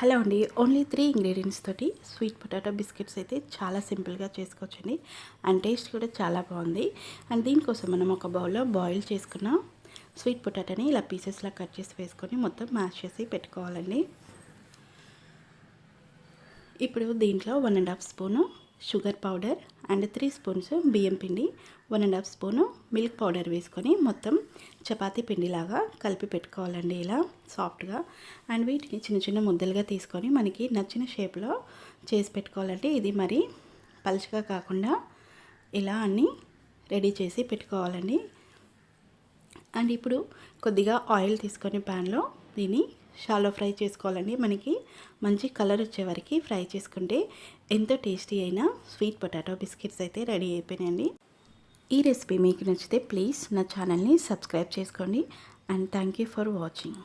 Hello అండి. Only 3 ingredients తోటి sweet potato biscuits అయితే చాలా సింపుల్గా చేసుకోవచ్చండి. అండ్ టేస్ట్ కూడా చాలా బాగుంది. అండ్ దీనికోసం మనం ఒక బౌల్లో బాయిల్ చేసుకున్న స్వీట్ పొటాటోని ఇలా పీసెస్లా కట్ చేసి వేసుకొని మొత్తం మ్యాష్ చేసి పెట్టుకోవాలండి. ఇప్పుడు దీంట్లో 1½ spoon sugar powder and 3 spoons బియ్యం పిండి, 1½ స్పూను మిల్క్ పౌడర్ వేసుకొని మొత్తం చపాతీ పిండిలాగా కలిపి పెట్టుకోవాలండి ఇలా సాఫ్ట్గా. అండ్ వీటిని చిన్న చిన్న ముద్దలుగా తీసుకొని మనకి నచ్చిన షేప్లో చేసి పెట్టుకోవాలండి. ఇది మరి పలుచగా కాకుండా ఇలా అన్నీ రెడీ చేసి పెట్టుకోవాలండి. అండ్ ఇప్పుడు కొద్దిగా ఆయిల్ తీసుకొని ప్యాన్లో దీన్ని షాలో ఫ్రై చేసుకోవాలండి. మనకి మంచి కలర్ వచ్చే వరకు ఫ్రై చేసుకుంటే ఎంతో టేస్టీ అయిన స్వీట్ పొటాటో బిస్కెట్స్ అయితే రెడీ అయిపోయినాయండి. ఈ రెసిపీ మీకు నచ్చితే ప్లీజ్ నా ఛానల్ని సబ్స్క్రైబ్ చేసుకోండి. And thank you for watching.